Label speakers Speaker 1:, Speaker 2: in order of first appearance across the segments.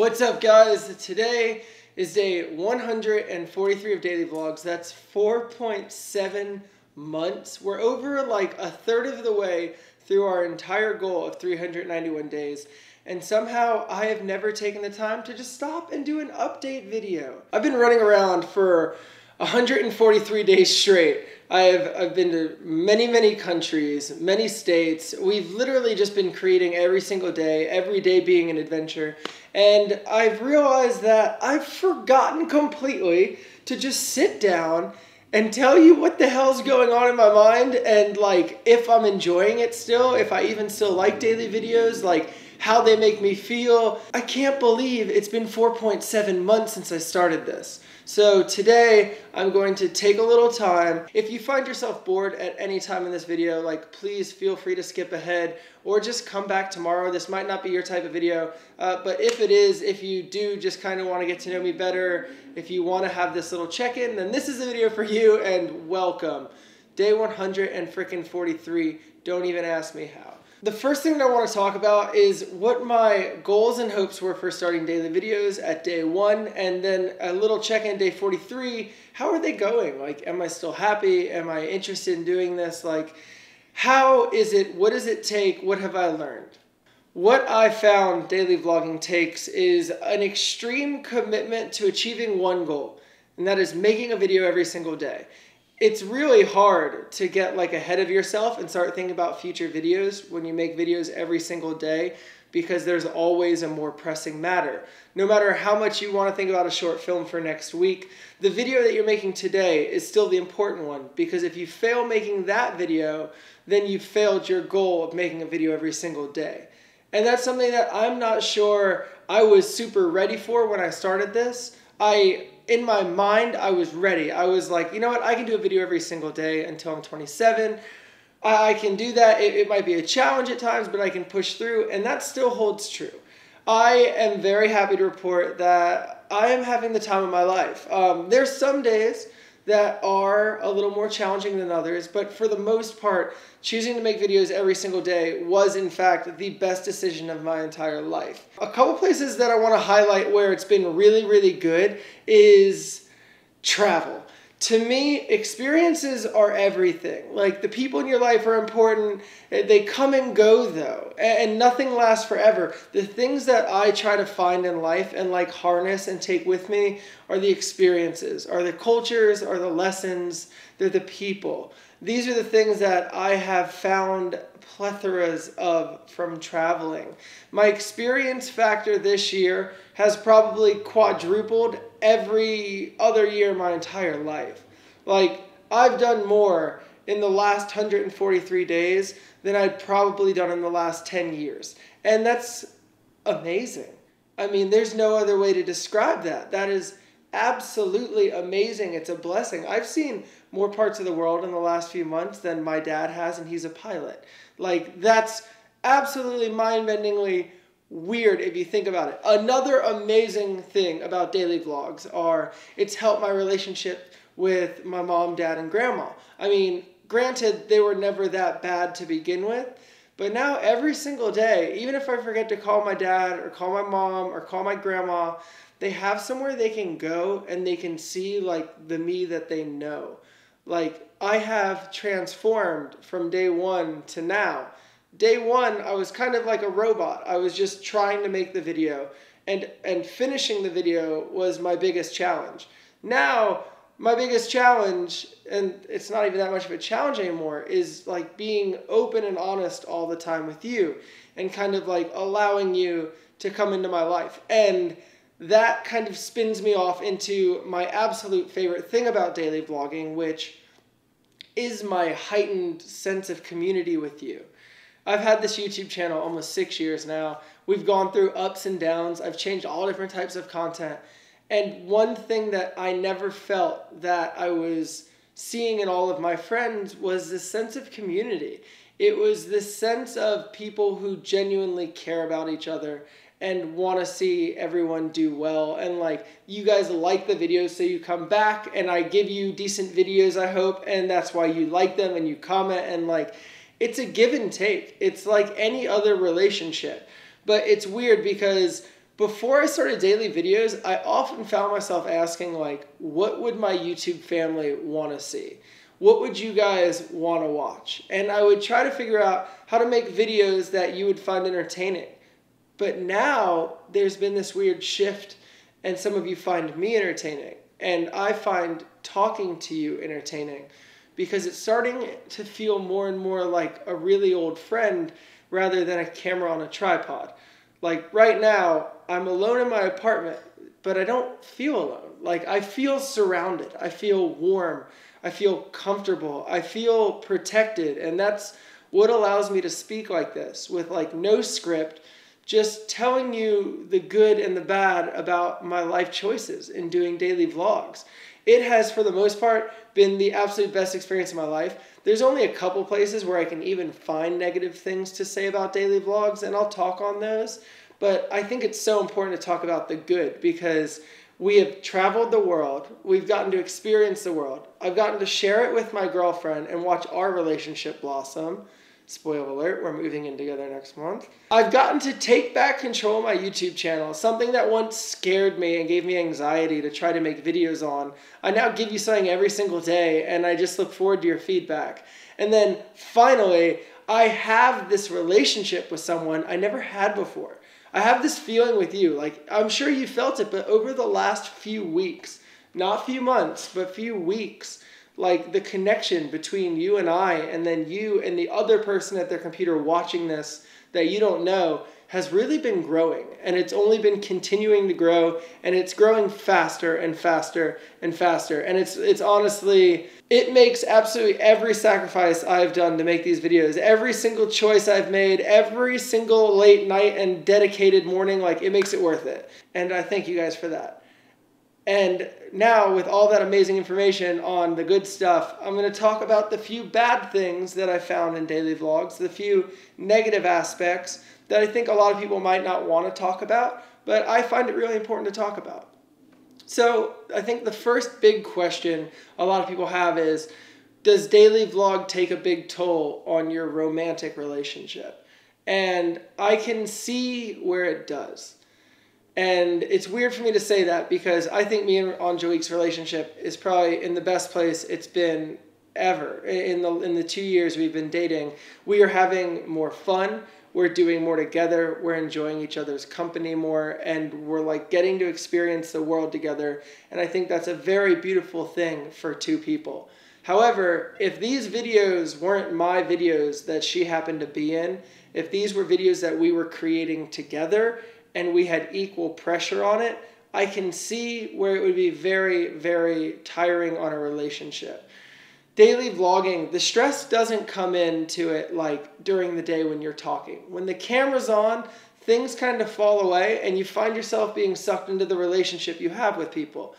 Speaker 1: What's up, guys? Today is day 143 of daily vlogs. That's 4.7 months. We're over like a third of the way through our entire goal of 391 days. And somehow I have never taken the time to just stop and do an update video. I've been running around for 143 days straight. I've been to many countries, many states. We've literally just been creating every single day, every day being an adventure. And I've realized that I've forgotten completely to just sit down and tell you what the hell's going on in my mind and like if I'm enjoying it still, if I even still like daily videos, like how they make me feel. I can't believe it's been 4.7 months since I started this. So today I'm going to take a little time. If you find yourself bored at any time in this video, like please feel free to skip ahead or just come back tomorrow. This might not be your type of video, but if it is, if you do just kind of want to get to know me better, if you want to have this little check-in, then this is the video for you and welcome. Day 143, don't even ask me how. The first thing that I want to talk about is what my goals and hopes were for starting daily videos at day 1, and then a little check-in day 43. How are they going? Like, am I still happy? Am I interested in doing this? Like, how is it? What does it take? What have I learned? What I found daily vlogging takes is an extreme commitment to achieving one goal, and that is making a video every single day. It's really hard to get like ahead of yourself and start thinking about future videos when you make videos every single day because there's always a more pressing matter. No matter how much you want to think about a short film for next week, the video that you're making today is still the important one because if you fail making that video, then you failed your goal of making a video every single day. And that's something that I'm not sure I was super ready for when I started this. In my mind, I was ready. I was like, you know what? I can do a video every single day until I'm 27. I can do that. It might be a challenge at times, but I can push through, and that still holds true. I am very happy to report that I am having the time of my life. There's some days that are a little more challenging than others, but for the most part, choosing to make videos every single day was in fact the best decision of my entire life. A couple places that I want to highlight where it's been really good is travel. To me, experiences are everything. Like, the people in your life are important. They come and go though, and nothing lasts forever. The things that I try to find in life and like harness and take with me are the experiences, are the cultures, are the lessons, they're the people. These are the things that I have found plethoras of from traveling. My experience factor this year has probably quadrupled every other year my entire life. Like, I've done more in the last 143 days than I'd probably done in the last 10 years. And that's amazing. I mean, there's no other way to describe that. That is absolutely amazing. It's a blessing. I've seen more parts of the world in the last few months than my dad has, and he's a pilot. Like, that's absolutely mind-bendingly weird if you think about it. Another amazing thing about daily vlogs are it's helped my relationship with my mom, dad, and grandma. I mean, granted, they were never that bad to begin with, but now every single day, even if I forget to call my dad or call my mom or call my grandma, they have somewhere they can go and they can see like the me that they know. Like, I have transformed from day 1 to now. Day 1, I was kind of like a robot. I was just trying to make the video, and finishing the video was my biggest challenge. Now, my biggest challenge, and it's not even that much of a challenge anymore, is like being open and honest all the time with you and kind of like allowing you to come into my life. And that kind of spins me off into my absolute favorite thing about daily vlogging, which is my heightened sense of community with you. I've had this YouTube channel almost 6 years now. We've gone through ups and downs. I've changed all different types of content. And one thing that I never felt that I was seeing in all of my friends was this sense of community. It was this sense of people who genuinely care about each other and want to see everyone do well. And like, you guys like the videos, so you come back, and I give you decent videos, I hope, and that's why you like them and you comment, and like, it's a give and take. It's like any other relationship. But it's weird because Before I started daily videos, I often found myself asking, like, what would my YouTube family want to see? What would you guys want to watch? And I would try to figure out how to make videos that you would find entertaining. But now there's been this weird shift, and some of you find me entertaining, and I find talking to you entertaining, because it's starting to feel more and more like a really old friend rather than a camera on a tripod. Like right now, I'm alone in my apartment, but I don't feel alone. Like I feel surrounded, I feel warm, I feel comfortable, I feel protected, and that's what allows me to speak like this, with like no script, just telling you the good and the bad about my life choices in doing daily vlogs. It has, for the most part, been the absolute best experience of my life. There's only a couple places where I can even find negative things to say about daily vlogs, and I'll talk on those. But I think it's so important to talk about the good, because we have traveled the world. We've gotten to experience the world. I've gotten to share it with my girlfriend and watch our relationship blossom. Spoiler alert, we're moving in together next month. I've gotten to take back control of my YouTube channel, something that once scared me and gave me anxiety to try to make videos on. I now give you something every single day, and I just look forward to your feedback. And then finally, I have this relationship with someone I never had before. I have this feeling with you, like I'm sure you felt it, but over the last few weeks, not few months, but few weeks, like the connection between you and I, and then you and the other person at their computer watching this that you don't know, has really been growing, and it's only been continuing to grow, and it's growing faster and faster and faster. And it's honestly, it makes absolutely every sacrifice I've done to make these videos, every single choice I've made, every single late night and dedicated morning, like it makes it worth it. And I thank you guys for that. And now, with all that amazing information on the good stuff, I'm going to talk about the few bad things that I found in daily vlogs, the few negative aspects that I think a lot of people might not want to talk about, but I find it really important to talk about. So I think the first big question a lot of people have is, does daily vlog take a big toll on your romantic relationship? And I can see where it does. And it's weird for me to say that, because I think me and Angelique's relationship is probably in the best place it's been ever. In the 2 years we've been dating, we are having more fun. We're doing more together. We're enjoying each other's company more, and we're like getting to experience the world together. And I think that's a very beautiful thing for two people. However, if these videos weren't my videos that she happened to be in, if these were videos that we were creating together, and we had equal pressure on it, I can see where it would be very, very tiring on a relationship. Daily vlogging, the stress doesn't come into it like during the day when you're talking. When the camera's on, things kind of fall away, and you find yourself being sucked into the relationship you have with people.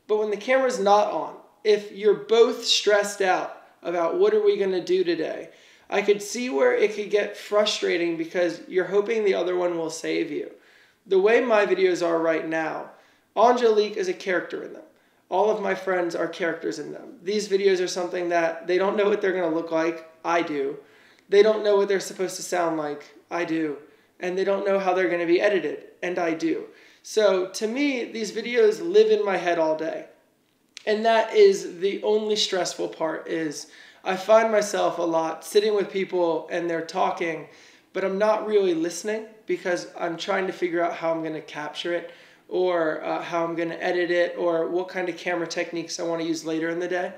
Speaker 1: But when the camera's not on, if you're both stressed out about what are we going to do today, I could see where it could get frustrating, because you're hoping the other one will save you. The way my videos are right now, Angelique is a character in them. All of my friends are characters in them. These videos are something that they don't know what they're going to look like. I do. They don't know what they're supposed to sound like. I do. And they don't know how they're going to be edited. And I do. So to me, these videos live in my head all day. And that is the only stressful part, is I find myself a lot sitting with people and they're talking, but I'm not really listening, because I'm trying to figure out how I'm going to capture it, or how I'm going to edit it, or what kind of camera techniques I want to use later in the day.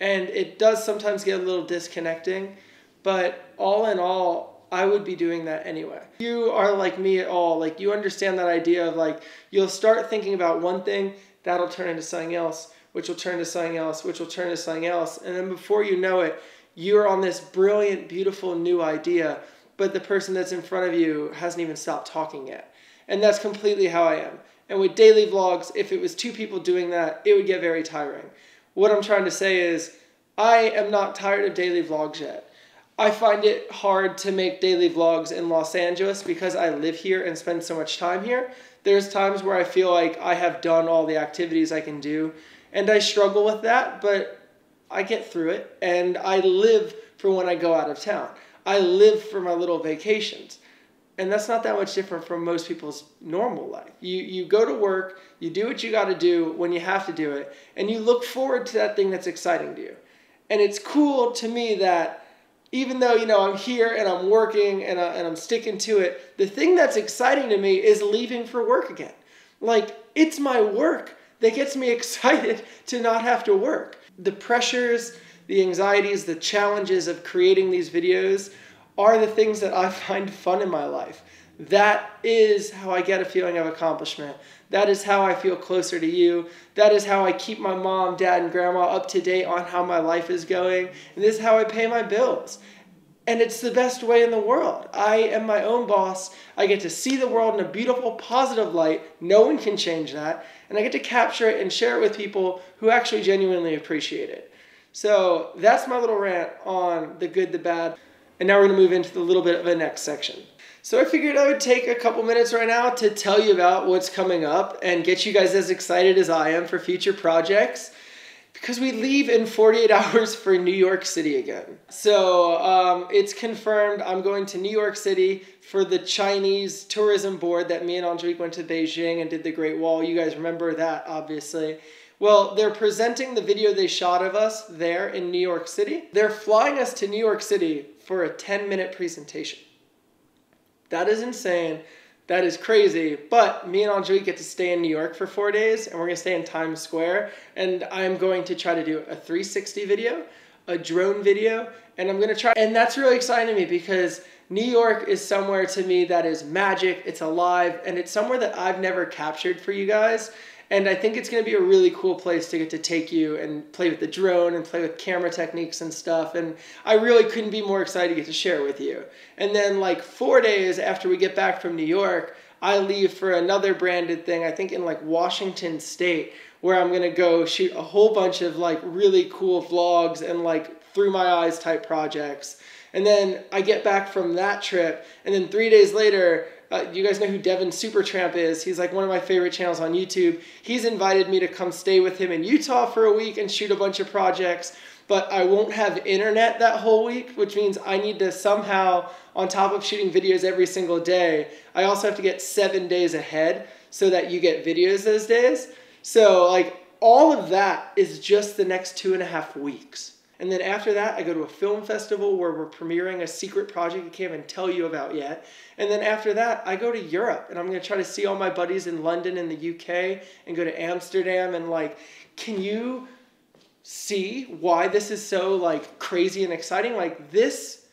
Speaker 1: And it does sometimes get a little disconnecting, but all in all, I would be doing that anyway. If you are like me at all, like you understand that idea of like, you'll start thinking about one thing, that'll turn into something else, which will turn to something else, which will turn to something else. And then before you know it, you're on this brilliant, beautiful new idea, but the person that's in front of you hasn't even stopped talking yet. And that's completely how I am. And with daily vlogs, if it was two people doing that, it would get very tiring. What I'm trying to say is, I am not tired of daily vlogs yet. I find it hard to make daily vlogs in Los Angeles because I live here and spend so much time here. There's times where I feel like I have done all the activities I can do, and I struggle with that, but I get through it, and I live for when I go out of town. I live for my little vacations. And that's not that much different from most people's normal life. You go to work, you do what you got to do when you have to do it, and you look forward to that thing that's exciting to you. And it's cool to me that even though, I'm here and I'm working and I'm sticking to it, the thing that's exciting to me is leaving for work again. Like, it's my work that gets me excited to not have to work. The pressures, the anxieties, the challenges of creating these videos are the things that I find fun in my life. That is how I get a feeling of accomplishment. That is how I feel closer to you. That is how I keep my mom, dad, and grandma up to date on how my life is going. And this is how I pay my bills. And it's the best way in the world. I am my own boss. I get to see the world in a beautiful, positive light. No one can change that. And I get to capture it and share it with people who actually genuinely appreciate it. So that's my little rant on the good, the bad. And now we're going to move into the little bit of the next section. So I figured I would take a couple minutes right now to tell you about what's coming up and get you guys as excited as I am for future projects, because we leave in 48 hours for New York City again. So it's confirmed I'm going to New York City for the Chinese tourism board that me and Angelique went to Beijing and did the Great Wall. You guys remember that, obviously. Well, they're presenting the video they shot of us there in New York City. They're flying us to New York City for a 10-minute presentation. That is insane. That is crazy. But me and Angelique get to stay in New York for 4 days, and we're going to stay in Times Square. And I'm going to try to do a 360 video, a drone video, and I'm going to try. And that's really exciting to me because New York is somewhere to me that is magic. It's alive, and it's somewhere that I've never captured for you guys. And I think it's going to be a really cool place to get to take you and play with the drone and play with camera techniques and stuff. And I really couldn't be more excited to get to share it with you. And then like 4 days after we get back from New York, I leave for another branded thing, I think in like Washington State, where I'm going to go shoot a whole bunch of like really cool vlogs and like through my eyes type projects. And then I get back from that trip, and then 3 days later, you guys know who Devin Supertramp is. He's like one of my favorite channels on YouTube. He's invited me to come stay with him in Utah for a week and shoot a bunch of projects, but I won't have internet that whole week, which means I need to somehow, on top of shooting videos every single day, I also have to get 7 days ahead so that you get videos those days. So like all of that is just the next 2.5 weeks. And then after that, I go to a film festival where we're premiering a secret project I can't even tell you about yet. And then after that, I go to Europe, and I'm going to try to see all my buddies in London and the UK and go to Amsterdam. And like, can you see why this is so like crazy and exciting? Like, this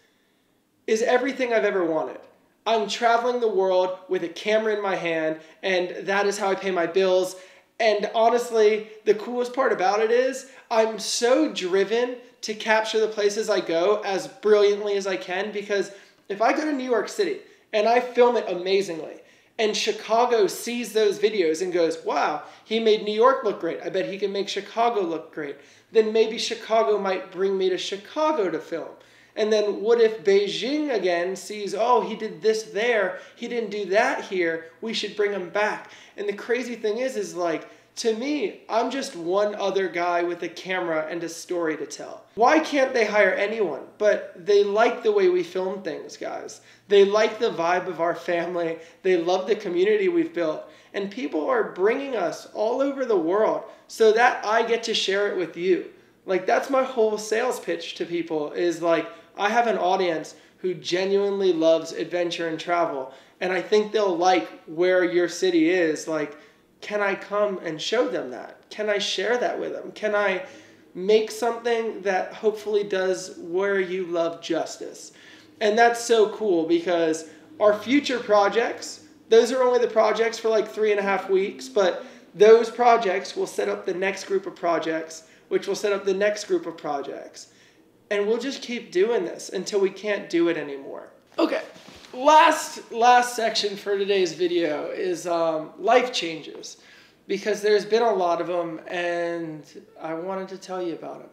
Speaker 1: is everything I've ever wanted. I'm traveling the world with a camera in my hand, and that is how I pay my bills. And honestly, the coolest part about it is I'm so driven to capture the places I go as brilliantly as I can, because if I go to New York City and I film it amazingly and Chicago sees those videos and goes, wow, he made New York look great, I bet he can make Chicago look great, then maybe Chicago might bring me to Chicago to film. And then what if Beijing again sees, oh, he did this there, he didn't do that here, we should bring him back. And the crazy thing is like, to me, I'm just one other guy with a camera and a story to tell. Why can't they hire anyone? But they like the way we film things, guys. They like the vibe of our family. They love the community we've built. And people are bringing us all over the world so that I get to share it with you. Like, that's my whole sales pitch to people is like, I have an audience who genuinely loves adventure and travel. And I think they'll like where your city is. Like, can I come and show them that? Can I share that with them? Can I make something that hopefully does where you love justice? And that's so cool because our future projects, those are only the projects for like 3.5 weeks, but those projects will set up the next group of projects, which will set up the next group of projects. And we'll just keep doing this until we can't do it anymore. Okay. Last section for today's video is life changes, because there's been a lot of them and I wanted to tell you about them.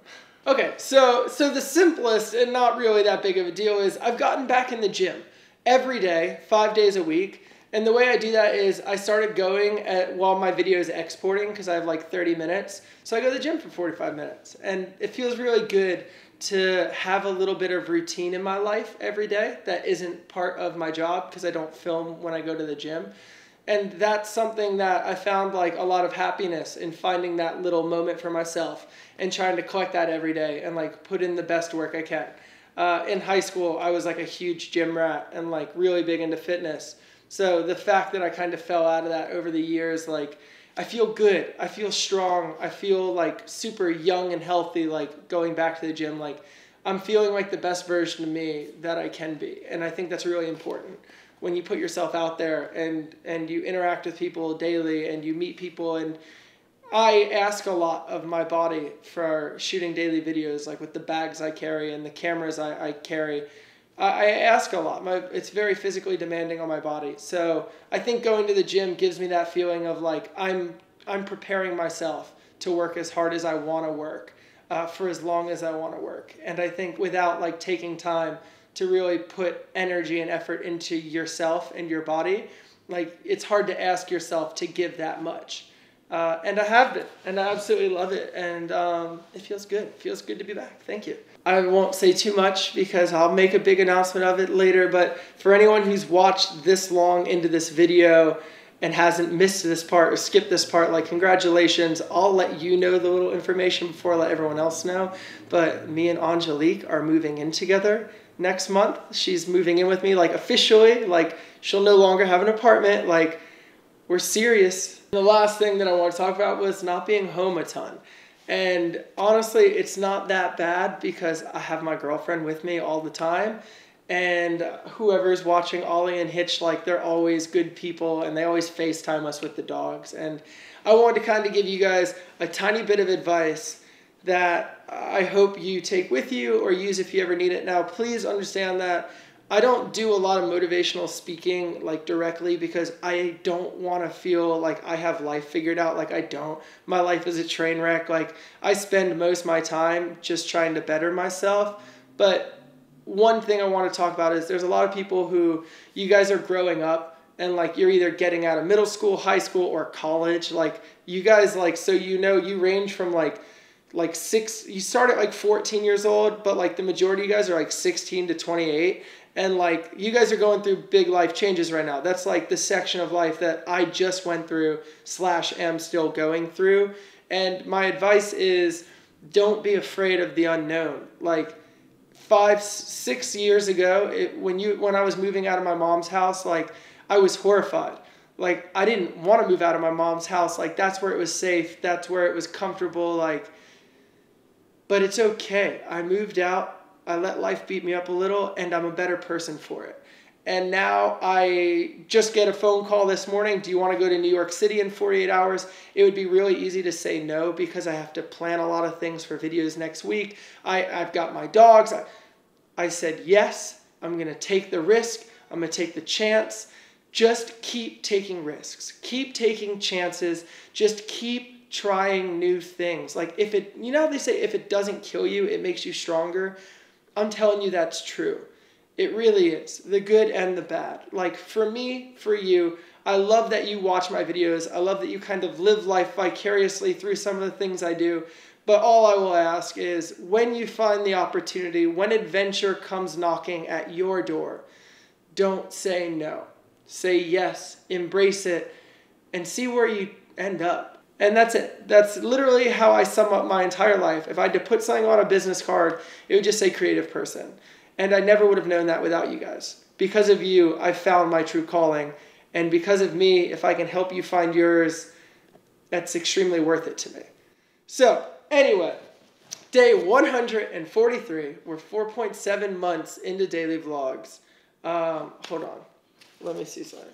Speaker 1: Okay, so the simplest and not really that big of a deal is I've gotten back in the gym every day, 5 days a week. And the way I do that is I started going while my video is exporting, because I have like 30 minutes. So I go to the gym for 45 minutes. And it feels really good to have a little bit of routine in my life every day that isn't part of my job because I don't film when I go to the gym. And that's something that I found like a lot of happiness in finding that little moment for myself and trying to collect that every day and like put in the best work I can. In high school, I was like a huge gym rat and like really big into fitness. So the fact that I kind of fell out of that over the years, like I feel good, I feel strong, I feel like super young and healthy, like going back to the gym, like I'm feeling like the best version of me that I can be. And I think that's really important when you put yourself out there and you interact with people daily and you meet people. And I ask a lot of my body for shooting daily videos, like with the bags I carry and the cameras I carry. I ask a lot. It's very physically demanding on my body. So I think going to the gym gives me that feeling of like I'm preparing myself to work as hard as I want to work for as long as I want to work. And I think without like taking time to really put energy and effort into yourself and your body, like it's hard to ask yourself to give that much. And I have been, and I absolutely love it, and it feels good. It feels good to be back. Thank you. I won't say too much because I'll make a big announcement of it later, but for anyone who's watched this long into this video and hasn't missed this part or skipped this part, like congratulations. I'll let you know the little information before I let everyone else know, but me and Angelique are moving in together next month. She's moving in with me, like officially, like she'll no longer have an apartment, like we're serious. The last thing that I want to talk about was not being home a ton. And honestly, it's not that bad because I have my girlfriend with me all the time. And whoever's watching Ollie and Hitch, like they're always good people and they always FaceTime us with the dogs. And I wanted to kind of give you guys a tiny bit of advice that I hope you take with you or use if you ever need it. Now, please understand that I don't do a lot of motivational speaking like directly because I don't want to feel like I have life figured out. Like I don't. My life is a train wreck. Like I spend most of my time just trying to better myself. But one thing I want to talk about is there's a lot of people who you guys are growing up and like you're either getting out of middle school, high school, or college. Like you guys like, so you know you range from like you start at like 14 years old, but like the majority of you guys are like 16 to 28. And like you guys are going through big life changes right now. That's like the section of life that I just went through / am still going through. And my advice is don't be afraid of the unknown. Like 5-6 years ago, when I was moving out of my mom's house, like I was horrified. Like I didn't want to move out of my mom's house. Like that's where it was safe. That's where it was comfortable. Like, but it's okay. I moved out. I let life beat me up a little, and I'm a better person for it. And now I just get a phone call this morning. Do you want to go to New York City in 48 hours? It would be really easy to say no because I have to plan a lot of things for videos next week. I've got my dogs. I said yes. I'm going to take the risk. I'm going to take the chance. Just keep taking risks. Keep taking chances. Just keep trying new things. Like if it, you know, they say if it doesn't kill you, it makes you stronger. I'm telling you that's true. It really is. The good and the bad. Like for me, for you, I love that you watch my videos. I love that you kind of live life vicariously through some of the things I do. But all I will ask is when you find the opportunity, when adventure comes knocking at your door, don't say no. Say yes, embrace it, and see where you end up. And that's it. That's literally how I sum up my entire life. If I had to put something on a business card, it would just say creative person. And I never would have known that without you guys. Because of you, I found my true calling. And because of me, if I can help you find yours, that's extremely worth it to me. So anyway, day 143. We're 4.7 months into daily vlogs. Hold on. Let me see something.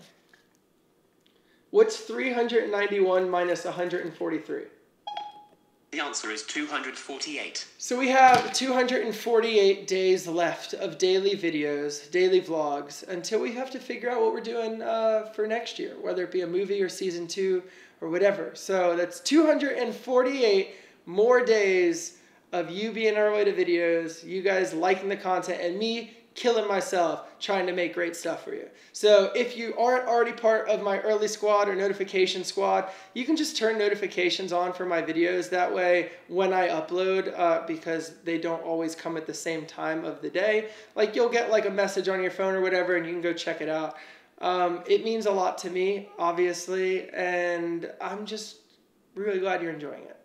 Speaker 1: What's 391 minus 143?
Speaker 2: The answer is 248.
Speaker 1: So we have 248 days left of daily videos, daily vlogs, until we have to figure out what we're doing for next year, whether it be a movie or season 2 or whatever. So that's 248 more days of you being on our way to videos, you guys liking the content, and me killing myself trying to make great stuff for you. So if you aren't already part of my early squad or notification squad, you can just turn notifications on for my videos. That way, when I upload, because they don't always come at the same time of the day, like you'll get like a message on your phone or whatever, and you can go check it out. It means a lot to me, obviously, and I'm just really glad you're enjoying it.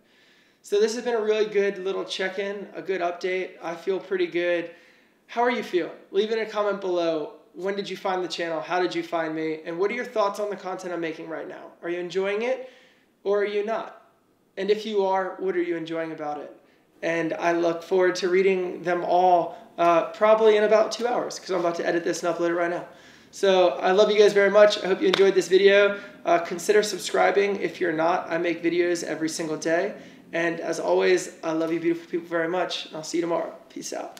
Speaker 1: So this has been a really good little check-in, a good update. I feel pretty good. How are you feeling? Leave it in a comment below. When did you find the channel? How did you find me? And what are your thoughts on the content I'm making right now? Are you enjoying it or are you not? And if you are, what are you enjoying about it? And I look forward to reading them all probably in about 2 hours because I'm about to edit this and upload it right now. So I love you guys very much. I hope you enjoyed this video. Consider subscribing if you're not. I make videos every single day. And as always, I love you beautiful people very much. I'll see you tomorrow. Peace out.